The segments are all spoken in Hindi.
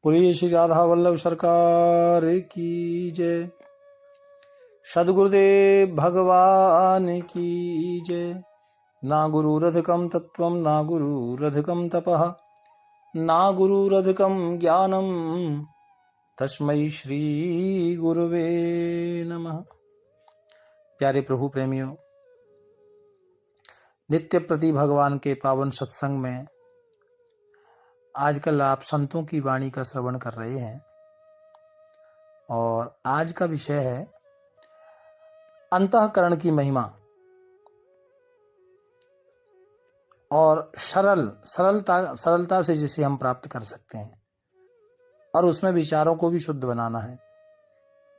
बोलिए श्री राधा वल्लभ सरकार की जय। सद्गुरुदेव भगवान की जय। ना गुरुरधिकं तत्त्वं ना गुरुरधिकं तपः ना गुरुरधिकं ज्ञानं तस्मै श्री गुरुवे नमः। प्यारे प्रभु प्रेमियों, नित्य प्रति भगवान के पावन सत्संग में आजकल आप संतों की वाणी का श्रवण कर रहे हैं और आज का विषय है अंतःकरण की महिमा और सरलता से जिसे हम प्राप्त कर सकते हैं और उसमें विचारों को भी शुद्ध बनाना है।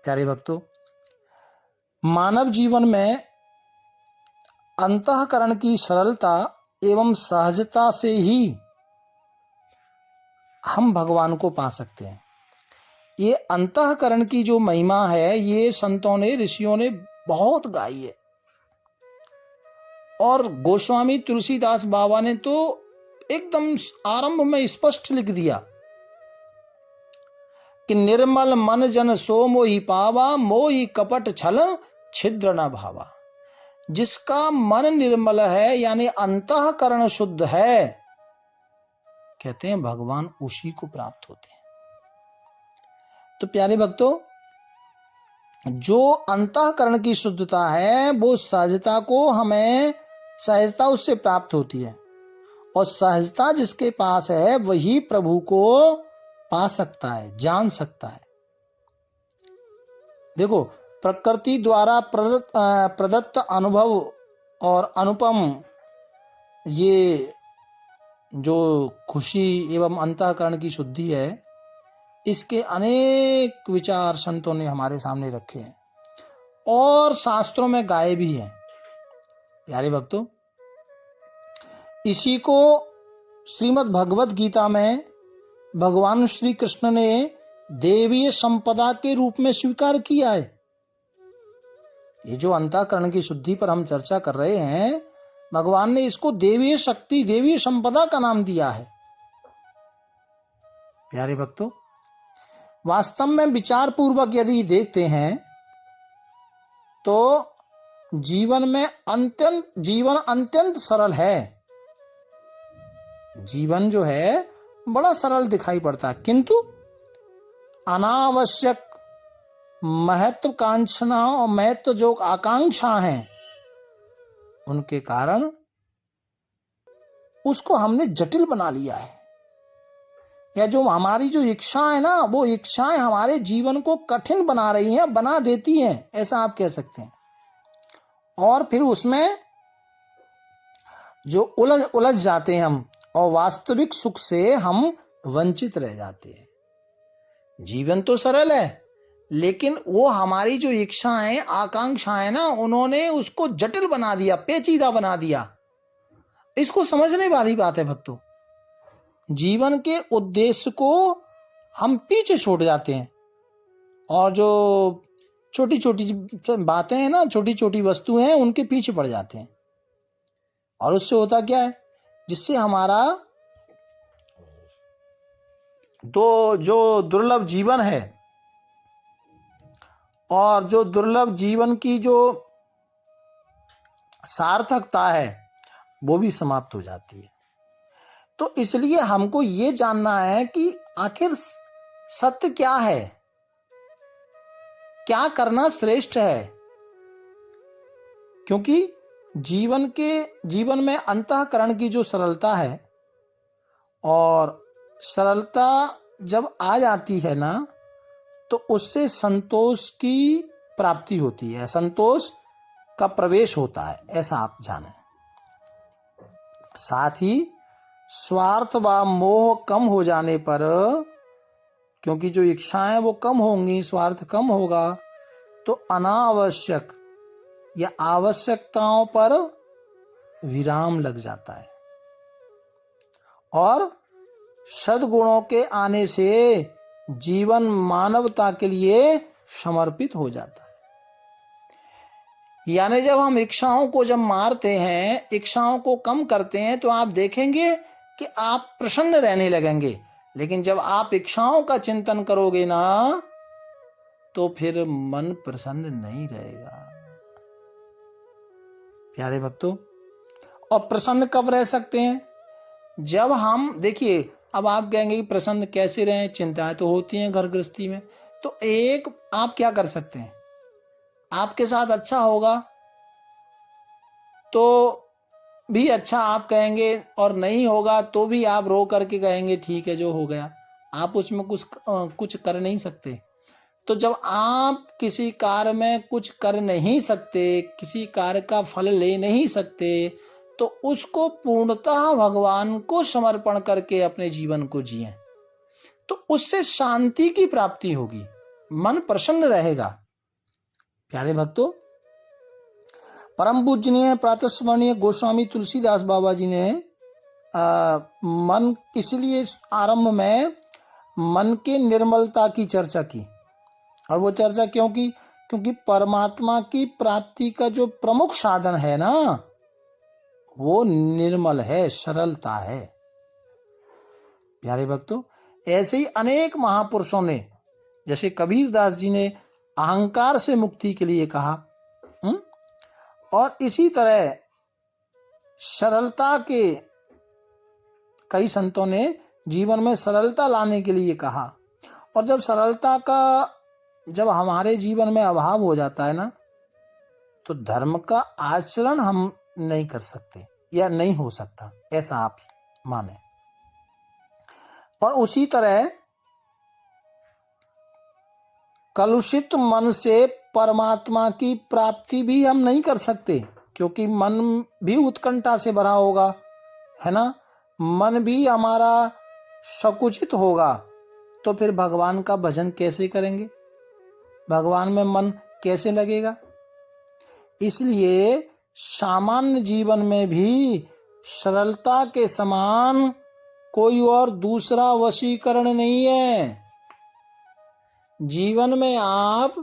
प्यारे भक्तों, मानव जीवन में अंतःकरण की सरलता एवं सहजता से ही हम भगवान को पा सकते हैं। ये अंतःकरण की जो महिमा है ये संतों ने, ऋषियों ने बहुत गाई है और गोस्वामी तुलसीदास बाबा ने तो एकदम आरंभ में स्पष्ट लिख दिया कि निर्मल मन जन सो मोहि पावा, मोहि कपट छल छिद्र न भावा। जिसका मन निर्मल है यानी अंतःकरण शुद्ध है, कहते हैं भगवान उसी को प्राप्त होते हैं। तो प्यारे भक्तों, जो अंतःकरण की शुद्धता है वो सहजता उससे प्राप्त होती है और सहजता जिसके पास है वही प्रभु को पा सकता है, जान सकता है। देखो, प्रकृति द्वारा प्रदत्त अनुभव और अनुपम ये जो खुशी एवं अंतःकरण की शुद्धि है, इसके अनेक विचार संतों ने हमारे सामने रखे हैं और शास्त्रों में गाए भी हैं। प्यारे भक्तों, इसी को श्रीमद् भगवत गीता में भगवान श्री कृष्ण ने देवीय संपदा के रूप में स्वीकार किया है। ये जो अंतःकरण की शुद्धि पर हम चर्चा कर रहे हैं, भगवान ने इसको देवीय शक्ति, देवीय संपदा का नाम दिया है। प्यारे भक्तों, वास्तव में विचार पूर्वक यदि देखते हैं तो जीवन अत्यंत सरल है। जीवन जो है बड़ा सरल दिखाई पड़ता है, किंतु अनावश्यक महत्वाकांक्षा और महत्व जो आकांक्षा है उनके कारण उसको हमने जटिल बना लिया है। या जो हमारी जो इच्छा है ना, वो इच्छाएं हमारे जीवन को कठिन बना रही हैं, बना देती हैं, ऐसा आप कह सकते हैं। और फिर उसमें जो उलझ जाते हैं हम और वास्तविक सुख से हम वंचित रह जाते हैं। जीवन तो सरल है लेकिन वो हमारी जो इच्छाएं, आकांक्षाएं ना, उन्होंने उसको जटिल बना दिया, पेचीदा बना दिया। इसको समझने वाली बात है भक्तों। जीवन के उद्देश्य को हम पीछे छोड़ जाते हैं और जो छोटी छोटी बातें हैं ना, छोटी छोटी वस्तुएं हैं, उनके पीछे पड़ जाते हैं। और उससे होता क्या है, जिससे हमारा जो दुर्लभ जीवन है और जो दुर्लभ जीवन की जो सार्थकता है वो भी समाप्त हो जाती है। तो इसलिए हमको ये जानना है कि आखिर सत्य क्या है, क्या करना श्रेष्ठ है। क्योंकि जीवन में अंतःकरण की जो सरलता है, और सरलता जब आ जाती है ना तो उससे संतोष की प्राप्ति होती है, संतोष का प्रवेश होता है, ऐसा आप जानें। साथ ही स्वार्थ व मोह कम हो जाने पर, क्योंकि जो इच्छाएं वो कम होंगी, स्वार्थ कम होगा, तो अनावश्यक या आवश्यकताओं पर विराम लग जाता है और सद्गुणों के आने से जीवन मानवता के लिए समर्पित हो जाता है। यानी जब हम इच्छाओं को जब मारते हैं, इच्छाओं को कम करते हैं, तो आप देखेंगे कि आप प्रसन्न रहने लगेंगे, लेकिन जब आप इच्छाओं का चिंतन करोगे ना तो फिर मन प्रसन्न नहीं रहेगा। प्यारे भक्तों, और प्रसन्न कब रह सकते हैं? जब हम, देखिए, अब आप कहेंगे कि प्रसन्न कैसे रहें, चिंताएं तो होती हैं घर गृहस्थी में। तो एक आप क्या कर सकते हैं, आपके साथ अच्छा होगा तो भी अच्छा आप कहेंगे, और नहीं होगा तो भी आप रो करके कहेंगे ठीक है जो हो गया। आप उसमें कुछ कर नहीं सकते। तो जब आप किसी कार्य में कुछ कर नहीं सकते, किसी कार्य का फल ले नहीं सकते, तो उसको पूर्णतः भगवान को समर्पण करके अपने जीवन को जिएं, तो उससे शांति की प्राप्ति होगी, मन प्रसन्न रहेगा। प्यारे भक्तों, परम पूजनीय प्रातस्मरणीय गोस्वामी तुलसीदास बाबा जी ने मन, इसलिए आरंभ में मन के निर्मलता की चर्चा की। और वो चर्चा क्योंकि परमात्मा की प्राप्ति का जो प्रमुख साधन है ना, वो निर्मल है, सरलता है। प्यारे भक्तों, ऐसे ही अनेक महापुरुषों ने, जैसे कबीरदास जी ने अहंकार से मुक्ति के लिए कहा, और इसी तरह सरलता के कई संतों ने जीवन में सरलता लाने के लिए कहा। और जब सरलता का, जब हमारे जीवन में अभाव हो जाता है ना, तो धर्म का आचरण हम नहीं कर सकते या नहीं हो सकता, ऐसा आप माने। और उसी तरह कलुषित मन से परमात्मा की प्राप्ति भी हम नहीं कर सकते, क्योंकि मन भी उत्कंठा से भरा होगा, है ना, मन भी हमारा संकुचित होगा। तो फिर भगवान का भजन कैसे करेंगे, भगवान में मन कैसे लगेगा? इसलिए सामान्य जीवन में भी सरलता के समान कोई और दूसरा वशीकरण नहीं है। जीवन में आप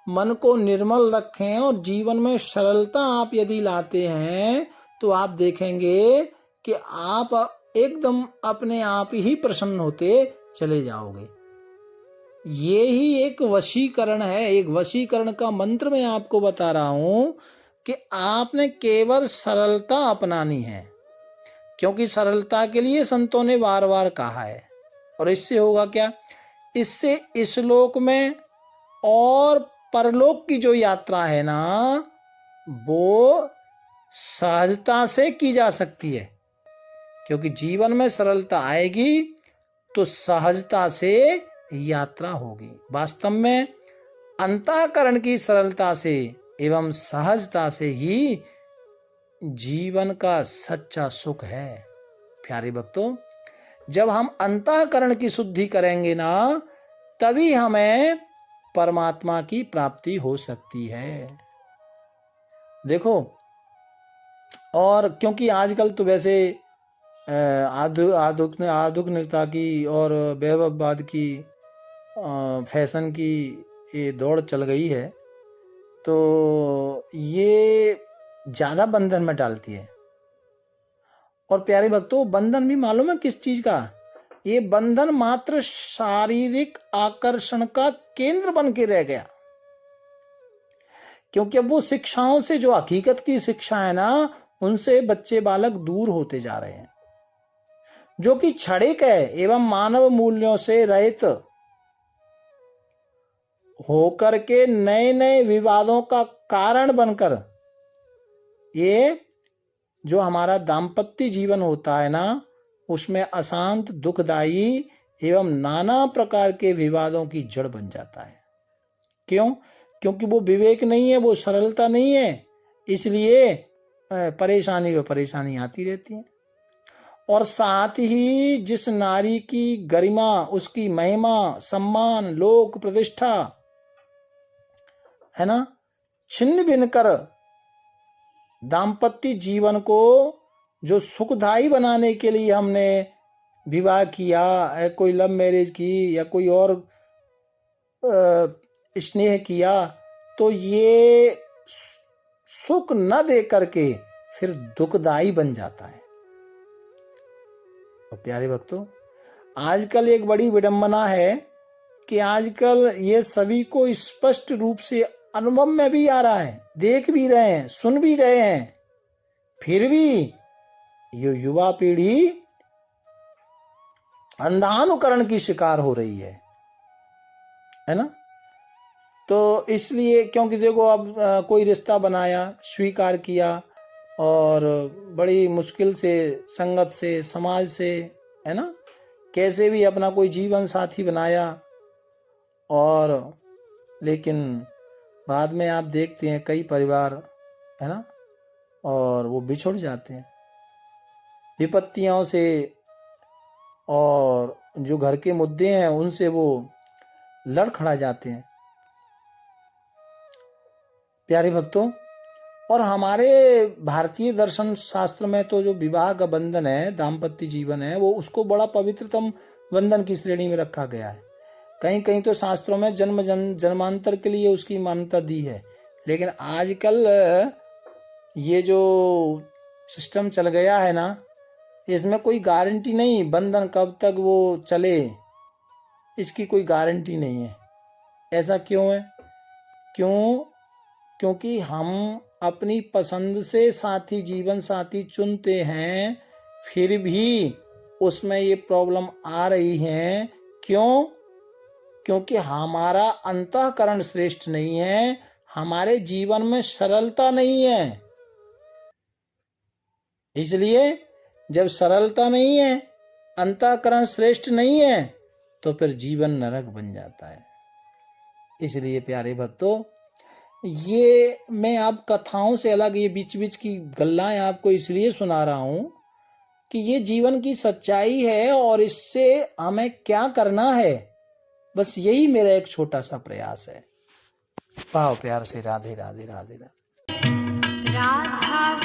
मन को निर्मल रखें और जीवन में सरलता आप यदि लाते हैं, तो आप देखेंगे कि आप एकदम अपने आप ही प्रसन्न होते चले जाओगे। ये ही एक वशीकरण है, एक वशीकरण का मंत्र मैं आपको बता रहा हूं कि आपने केवल सरलता अपनानी है, क्योंकि सरलता के लिए संतों ने बार बार कहा है। और इससे होगा क्या? इससे इस लोक में और परलोक की जो यात्रा है ना, वो सहजता से की जा सकती है। क्योंकि जीवन में सरलता आएगी तो सहजता से यात्रा होगी। वास्तव में अंतःकरण की सरलता से एवं सहजता से ही जीवन का सच्चा सुख है। प्यारे भक्तों, जब हम अंतःकरण की शुद्धि करेंगे ना, तभी हमें परमात्मा की प्राप्ति हो सकती है। देखो, और क्योंकि आजकल तो वैसे आधुनिकता की और वैभववाद की, फैशन की ये दौड़ चल गई है, तो ये ज्यादा बंधन में डालती है। और प्यारे भक्तों, बंधन भी मालूम है किस चीज का? ये बंधन मात्र शारीरिक आकर्षण का केंद्र बन के रह गया। क्योंकि अब वो शिक्षाओं से, जो हकीकत की शिक्षा है ना, उनसे बच्चे बालक दूर होते जा रहे हैं, जो कि क्षणिक है एवं मानव मूल्यों से रहित होकर के नए नए विवादों का कारण बनकर, ये जो हमारा दाम्पत्य जीवन होता है ना, उसमें अशांत, दुखदायी एवं नाना प्रकार के विवादों की जड़ बन जाता है। क्यों? क्योंकि वो विवेक नहीं है, वो सरलता नहीं है, इसलिए परेशानी व परेशानी आती रहती है। और साथ ही जिस नारी की गरिमा, उसकी महिमा, सम्मान, लोक प्रतिष्ठा है ना, छिन्न भिन्न कर दाम्पत्य जीवन को जो सुखदायी बनाने के लिए हमने विवाह किया, कोई लव मैरिज की या कोई और स्नेह किया, तो ये सुख न दे करके फिर दुखदायी बन जाता है। और प्यारे भक्तों, आजकल एक बड़ी विडंबना है कि आजकल ये सभी को स्पष्ट रूप से अनुभव में भी आ रहा है, देख भी रहे हैं, सुन भी रहे हैं, फिर भी ये युवा पीढ़ी अंधानुकरण की शिकार हो रही है ना। तो इसलिए, क्योंकि देखो अब कोई रिश्ता बनाया, स्वीकार किया और बड़ी मुश्किल से संगत से, समाज से, है ना, कैसे भी अपना कोई जीवन साथी बनाया, और लेकिन बाद में आप देखते हैं कई परिवार, है ना, और वो बिछुड़ जाते हैं विपत्तियों से, और जो घर के मुद्दे हैं उनसे वो लड़खड़ा जाते हैं। प्यारे भक्तों, और हमारे भारतीय दर्शन शास्त्र में तो जो विवाह का बंधन है, दाम्पत्य जीवन है, वो उसको बड़ा पवित्रतम बंधन की श्रेणी में रखा गया है। कहीं कहीं तो शास्त्रों में जन्मांतर के लिए उसकी मान्यता दी है। लेकिन आजकल ये जो सिस्टम चल गया है ना, इसमें कोई गारंटी नहीं, बंधन कब तक वो चले इसकी कोई गारंटी नहीं है। ऐसा क्यों है? क्योंकि हम अपनी पसंद से साथी, जीवन साथी चुनते हैं, फिर भी उसमें ये प्रॉब्लम आ रही है। क्यों? क्योंकि हमारा अंतःकरण श्रेष्ठ नहीं है, हमारे जीवन में सरलता नहीं है। इसलिए जब सरलता नहीं है, अंतःकरण श्रेष्ठ नहीं है, तो फिर जीवन नरक बन जाता है। इसलिए प्यारे भक्तों, ये मैं आप कथाओं से अलग ये बीच बीच की गल्लाएं आपको इसलिए सुना रहा हूं कि ये जीवन की सच्चाई है, और इससे हमें क्या करना है, बस यही मेरा एक छोटा सा प्रयास है। भाव प्यार से राधे राधे राधे राधे। राधा